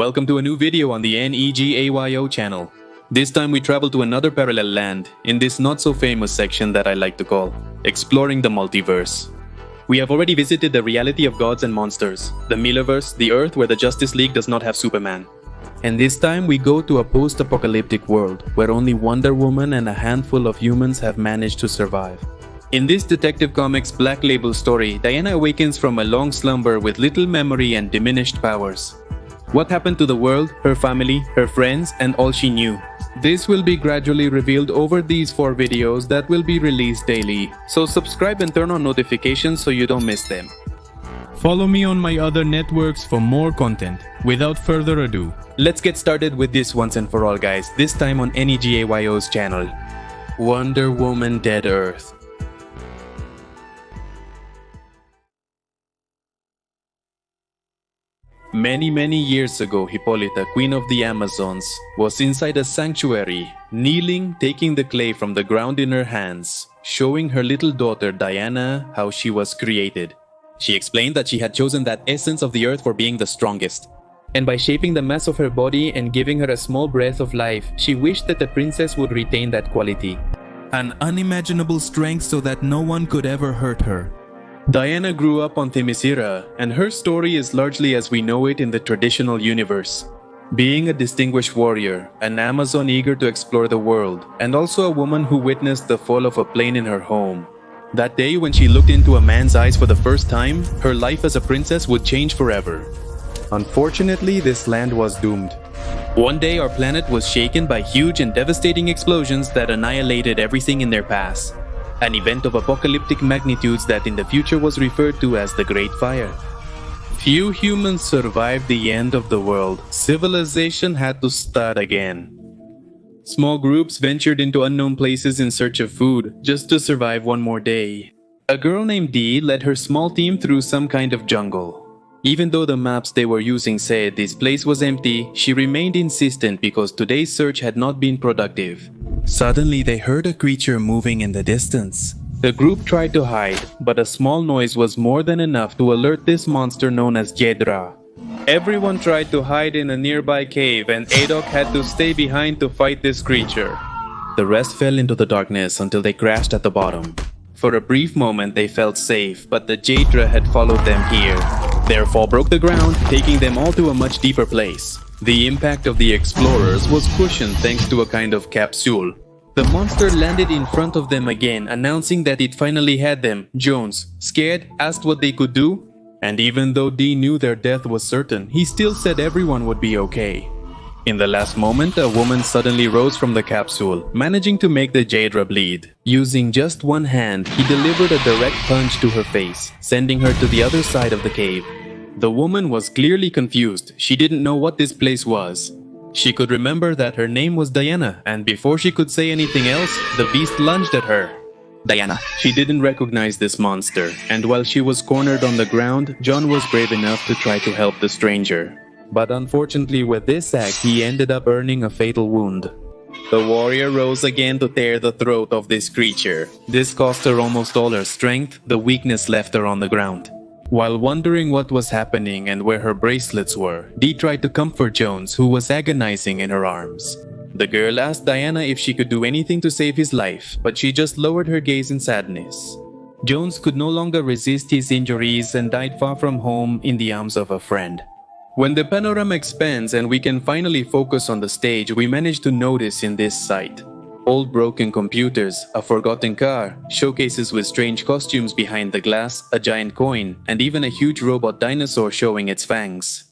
Welcome to a new video on the NEGAYO channel. This time we travel to another parallel land, in this not so famous section that I like to call Exploring the Multiverse. We have already visited the reality of gods and monsters, the Millerverse, the Earth where the Justice League does not have Superman. And this time we go to a post-apocalyptic world, where only Wonder Woman and a handful of humans have managed to survive. In this Detective Comics Black Label story, Diana awakens from a long slumber with little memory and diminished powers. What happened to the world, her family, her friends, and all she knew? This will be gradually revealed over these 4 videos that will be released daily, so subscribe and turn on notifications so you don't miss them. Follow me on my other networks for more content. Without further ado, let's get started with this once and for all, guys, this time on NEGAYO's channel. Wonder Woman Dead Earth. Many years ago, Hippolyta, queen of the Amazons, was inside a sanctuary, kneeling, taking the clay from the ground in her hands, showing her little daughter Diana how she was created. She explained that she had chosen that essence of the earth for being the strongest. And by shaping the mass of her body and giving her a small breath of life, she wished that the princess would retain that quality. An unimaginable strength so that no one could ever hurt her. Diana grew up on Themyscira, and her story is largely as we know it in the traditional universe. Being a distinguished warrior, an Amazon eager to explore the world, and also a woman who witnessed the fall of a plane in her home. That day when she looked into a man's eyes for the first time, her life as a princess would change forever. Unfortunately, this land was doomed. One day our planet was shaken by huge and devastating explosions that annihilated everything in their path. An event of apocalyptic magnitudes that in the future was referred to as the Great Fire. Few humans survived the end of the world. Civilization had to start again. Small groups ventured into unknown places in search of food, just to survive one more day. A girl named Dee led her small team through some kind of jungle. Even though the maps they were using said this place was empty, she remained insistent because today's search had not been productive. Suddenly they heard a creature moving in the distance. The group tried to hide, but a small noise was more than enough to alert this monster known as Jedra. Everyone tried to hide in a nearby cave, and Adok had to stay behind to fight this creature. The rest fell into the darkness until they crashed at the bottom. For a brief moment they felt safe, but the Jedra had followed them here. Their fall broke the ground, taking them all to a much deeper place. The impact of the explorers was cushioned thanks to a kind of capsule. The monster landed in front of them again, announcing that it finally had them. Jones, scared, asked what they could do. And even though Dee knew their death was certain, he still said everyone would be okay. In the last moment, a woman suddenly rose from the capsule, managing to make the Jedra bleed. Using just one hand, he delivered a direct punch to her face, sending her to the other side of the cave. The woman was clearly confused. She didn't know what this place was. She could remember that her name was Diana, and before she could say anything else, the beast lunged at her. Diana. She didn't recognize this monster, and while she was cornered on the ground, John was brave enough to try to help the stranger. But unfortunately with this act, he ended up earning a fatal wound. The warrior rose again to tear the throat of this creature. This cost her almost all her strength. The weakness left her on the ground. While wondering what was happening and where her bracelets were, Dee tried to comfort Jones, who was agonizing in her arms. The girl asked Diana if she could do anything to save his life, but she just lowered her gaze in sadness. Jones could no longer resist his injuries and died far from home in the arms of a friend. When the panorama expands and we can finally focus on the stage, we manage to notice in this sight old broken computers, a forgotten car, showcases with strange costumes behind the glass, a giant coin, and even a huge robot dinosaur showing its fangs.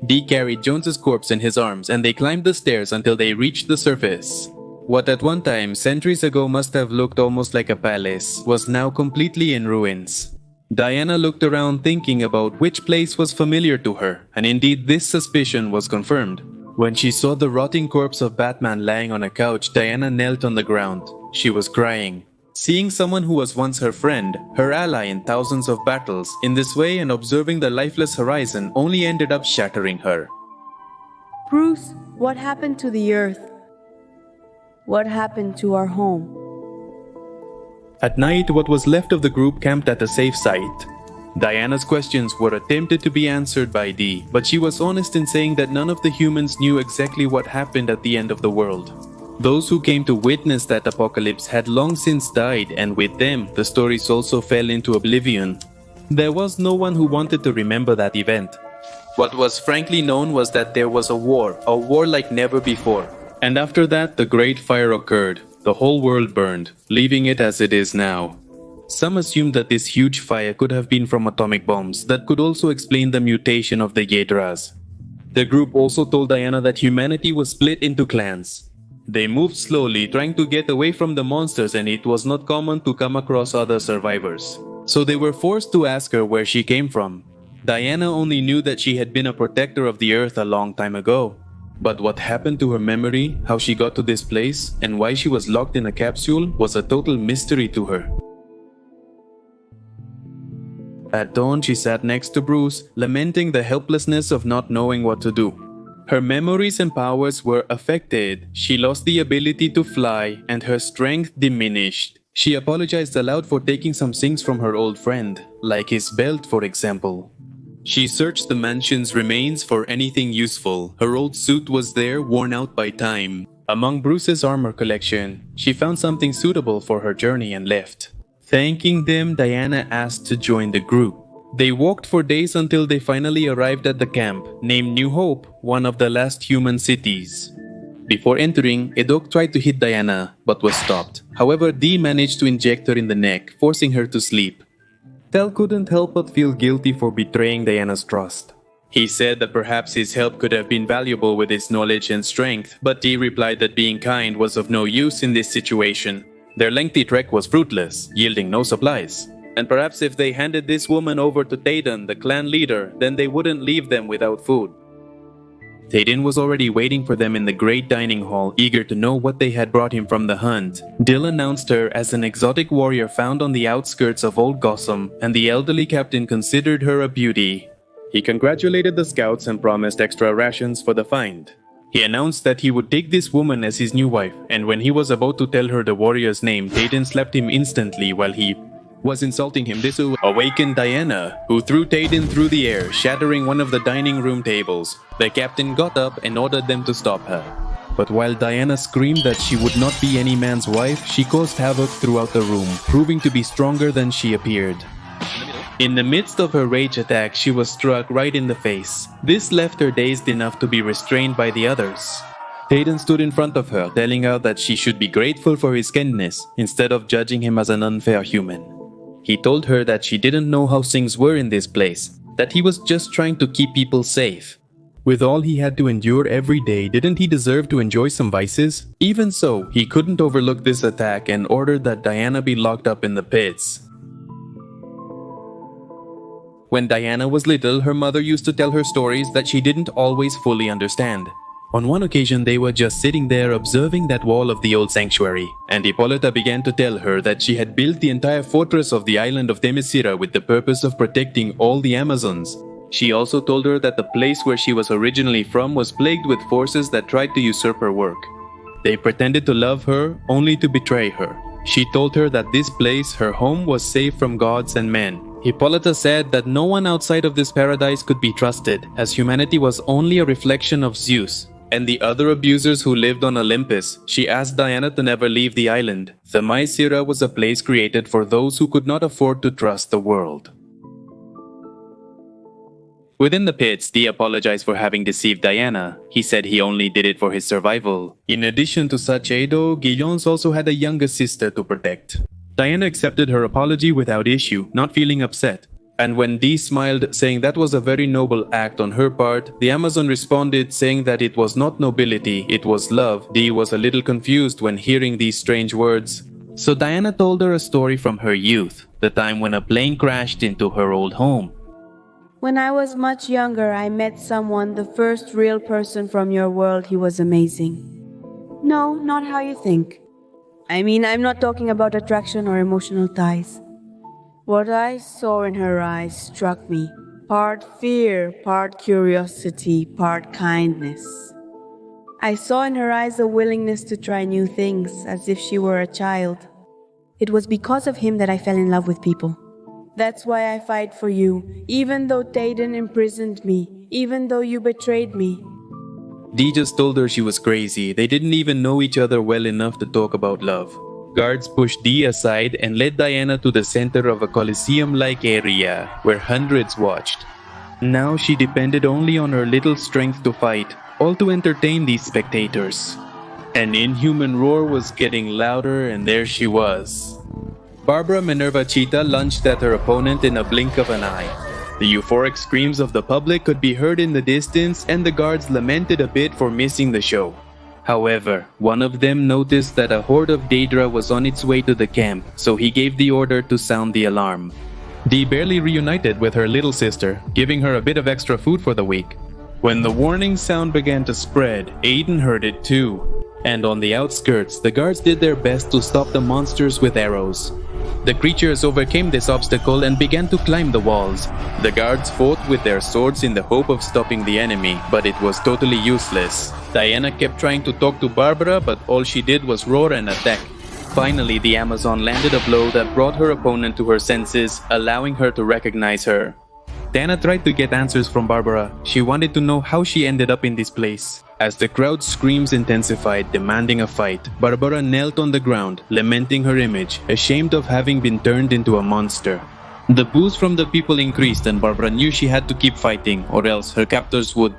Dee carried Jones's corpse in his arms, and they climbed the stairs until they reached the surface. What at one time, centuries ago, must have looked almost like a palace, was now completely in ruins. Diana looked around thinking about which place was familiar to her, and indeed this suspicion was confirmed. When she saw the rotting corpse of Batman lying on a couch, Diana knelt on the ground. She was crying. Seeing someone who was once her friend, her ally in thousands of battles, in this way and observing the lifeless horizon only ended up shattering her. Bruce, what happened to the Earth? What happened to our home? At night, what was left of the group camped at a safe site. Diana's questions were attempted to be answered by Dee, but she was honest in saying that none of the humans knew exactly what happened at the end of the world. Those who came to witness that apocalypse had long since died, and with them, the stories also fell into oblivion. There was no one who wanted to remember that event. What was frankly known was that there was a war like never before. And after that, the Great Fire occurred. The whole world burned, leaving it as it is now. Some assumed that this huge fire could have been from atomic bombs that could also explain the mutation of the Yedras. The group also told Diana that humanity was split into clans. They moved slowly, trying to get away from the monsters, and it was not common to come across other survivors. So they were forced to ask her where she came from. Diana only knew that she had been a protector of the earth a long time ago. But what happened to her memory, how she got to this place, and why she was locked in a capsule was a total mystery to her. At dawn, she sat next to Bruce, lamenting the helplessness of not knowing what to do. Her memories and powers were affected. She lost the ability to fly, and her strength diminished. She apologized aloud for taking some things from her old friend, like his belt, for example. She searched the mansion's remains for anything useful. Her old suit was there, worn out by time. Among Bruce's armor collection, she found something suitable for her journey and left. Thanking them, Diana asked to join the group. They walked for days until they finally arrived at the camp, named New Hope, one of the last human cities. Before entering, Edok tried to hit Diana, but was stopped. However, Dee managed to inject her in the neck, forcing her to sleep. Tel couldn't help but feel guilty for betraying Diana's trust. He said that perhaps his help could have been valuable with his knowledge and strength, but Dee replied that being kind was of no use in this situation. Their lengthy trek was fruitless, yielding no supplies. And perhaps if they handed this woman over to Tayden, the clan leader, then they wouldn't leave them without food. Tayden was already waiting for them in the great dining hall, eager to know what they had brought him from the hunt. Dill announced her as an exotic warrior found on the outskirts of Old Gotham, and the elderly captain considered her a beauty. He congratulated the scouts and promised extra rations for the find. He announced that he would take this woman as his new wife, and when he was about to tell her the warrior's name, Tayden slapped him instantly while he was insulting him. This awakened Diana, who threw Tayden through the air, shattering one of the dining room tables. The captain got up and ordered them to stop her. But while Diana screamed that she would not be any man's wife, she caused havoc throughout the room, proving to be stronger than she appeared. In the midst of her rage attack, she was struck right in the face. This left her dazed enough to be restrained by the others. Tayden stood in front of her, telling her that she should be grateful for his kindness, instead of judging him as an unfair human. He told her that she didn't know how things were in this place, that he was just trying to keep people safe. With all he had to endure every day, didn't he deserve to enjoy some vices? Even so, he couldn't overlook this attack and ordered that Diana be locked up in the pits. When Diana was little, her mother used to tell her stories that she didn't always fully understand. On one occasion, they were just sitting there observing that wall of the old sanctuary, and Hippolyta began to tell her that she had built the entire fortress of the island of Themyscira with the purpose of protecting all the Amazons. She also told her that the place where she was originally from was plagued with forces that tried to usurp her work. They pretended to love her, only to betray her. She told her that this place, her home, was safe from gods and men. Hippolyta said that no one outside of this paradise could be trusted, as humanity was only a reflection of Zeus and the other abusers who lived on Olympus. She asked Diana to never leave the island. Themyscira was a place created for those who could not afford to trust the world. Within the pits, Dee apologized for having deceived Diana. He said he only did it for his survival. In addition to such aid, Guillaume also had a younger sister to protect. Diana accepted her apology without issue, not feeling upset. And when Dee smiled, saying that was a very noble act on her part, the Amazon responded saying that it was not nobility, it was love. Dee was a little confused when hearing these strange words. So Diana told her a story from her youth, the time when a plane crashed into her old home. When I was much younger, I met someone, the first real person from your world. He was amazing. No, not how you think. I mean, I'm not talking about attraction or emotional ties. What I saw in her eyes struck me. Part fear, part curiosity, part kindness. I saw in her eyes a willingness to try new things, as if she were a child. It was because of him that I fell in love with people. That's why I fight for you, even though Tayden imprisoned me, even though you betrayed me. Dee just told her she was crazy. They didn't even know each other well enough to talk about love. Guards pushed Dee aside and led Diana to the center of a coliseum-like area where hundreds watched. Now she depended only on her little strength to fight, all to entertain these spectators. An inhuman roar was getting louder, and there she was. Barbara Minerva Cheetah lunged at her opponent in a blink of an eye. The euphoric screams of the public could be heard in the distance, and the guards lamented a bit for missing the show. However, one of them noticed that a horde of Daedra was on its way to the camp, so he gave the order to sound the alarm. Dee barely reunited with her little sister, giving her a bit of extra food for the week. When the warning sound began to spread, Aiden heard it too. And on the outskirts, the guards did their best to stop the monsters with arrows. The creatures overcame this obstacle and began to climb the walls. The guards fought with their swords in the hope of stopping the enemy, but it was totally useless. Diana kept trying to talk to Barbara, but all she did was roar and attack. Finally, the Amazon landed a blow that brought her opponent to her senses, allowing her to recognize her. Diana tried to get answers from Barbara. She wanted to know how she ended up in this place. As the crowd's screams intensified, demanding a fight, Barbara knelt on the ground, lamenting her image, ashamed of having been turned into a monster. The boos from the people increased, and Barbara knew she had to keep fighting, or else her captors would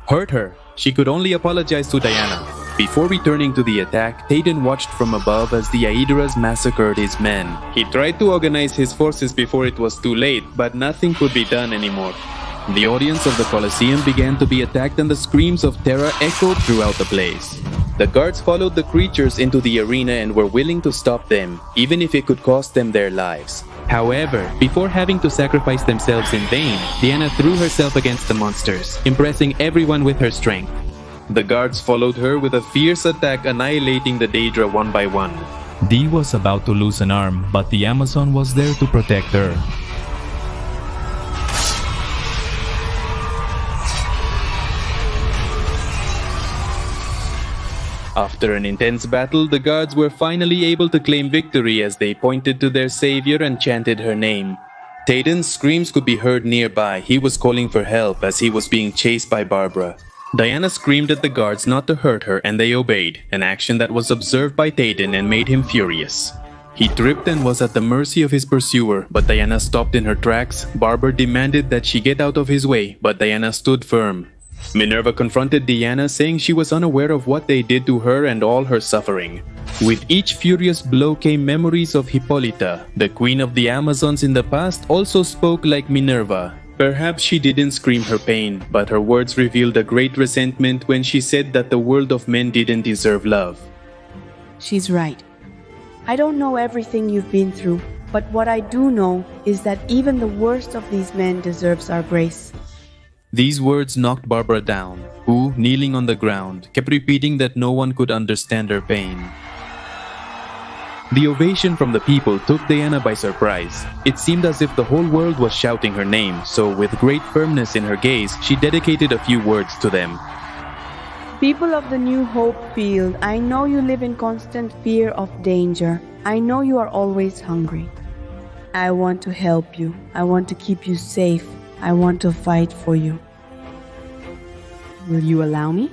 hurt her. She could only apologize to Diana. Before returning to the attack, Tayden watched from above as the Aedras massacred his men. He tried to organize his forces before it was too late, but nothing could be done anymore. The audience of the Colosseum began to be attacked, and the screams of terror echoed throughout the place. The guards followed the creatures into the arena and were willing to stop them, even if it could cost them their lives. However, before having to sacrifice themselves in vain, Diana threw herself against the monsters, impressing everyone with her strength. The guards followed her with a fierce attack, annihilating the Daedra one by one. Dee was about to lose an arm, but the Amazon was there to protect her. After an intense battle, the guards were finally able to claim victory as they pointed to their savior and chanted her name. Tayden's screams could be heard nearby. He was calling for help as he was being chased by Barbara. Diana screamed at the guards not to hurt her, and they obeyed, an action that was observed by Tayden and made him furious. He tripped and was at the mercy of his pursuer, but Diana stopped in her tracks. Barbara demanded that she get out of his way, but Diana stood firm. Minerva confronted Diana, saying she was unaware of what they did to her and all her suffering. With each furious blow came memories of Hippolyta. The queen of the Amazons in the past also spoke like Minerva. Perhaps she didn't scream her pain, but her words revealed a great resentment when she said that the world of men didn't deserve love. She's right. I don't know everything you've been through, but what I do know is that even the worst of these men deserves our grace. These words knocked Barbara down, who, kneeling on the ground, kept repeating that no one could understand her pain. The ovation from the people took Diana by surprise. It seemed as if the whole world was shouting her name, so with great firmness in her gaze, she dedicated a few words to them. People of the New Hope Field, I know you live in constant fear of danger. I know you are always hungry. I want to help you. I want to keep you safe. I want to fight for you. Will you allow me?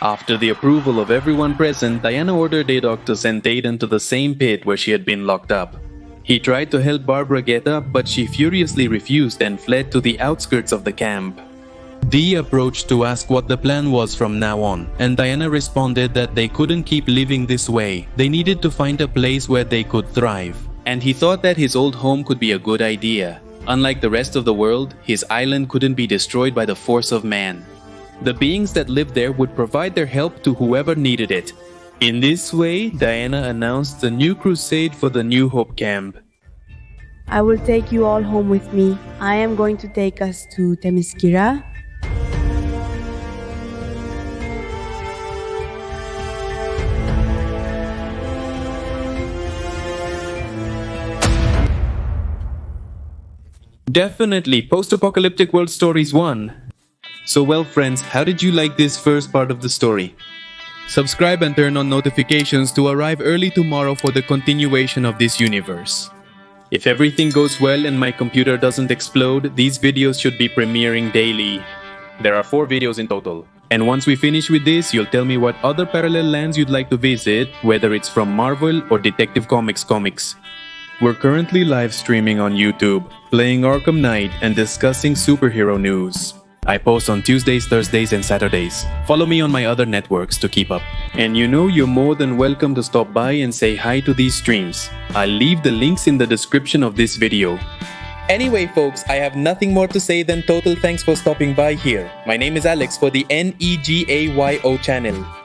After the approval of everyone present, Diana ordered Adok to send Tayden to the same pit where she had been locked up. He tried to help Barbara get up, but she furiously refused and fled to the outskirts of the camp. Dee approached to ask what the plan was from now on, and Diana responded that they couldn't keep living this way. They needed to find a place where they could thrive. And he thought that his old home could be a good idea. Unlike the rest of the world, his island couldn't be destroyed by the force of man. The beings that lived there would provide their help to whoever needed it. In this way, Diana announced the new crusade for the New Hope camp. I will take you all home with me. I am going to take us to Themyscira. Definitely Post-Apocalyptic World Stories 1. So well friends, how did you like this first part of the story? Subscribe and turn on notifications to arrive early tomorrow for the continuation of this universe. If everything goes well and my computer doesn't explode, these videos should be premiering daily. There are 4 videos in total. And once we finish with this, you'll tell me what other parallel lands you'd like to visit, whether it's from Marvel or Detective Comics. We're currently live streaming on YouTube, playing Arkham Knight and discussing superhero news. I post on Tuesdays, Thursdays, and Saturdays. Follow me on my other networks to keep up. And you're more than welcome to stop by and say hi to these streams. I'll leave the links in the description of this video. Anyway, folks, I have nothing more to say than total thanks for stopping by here. My name is Alex for the NEGAYO channel.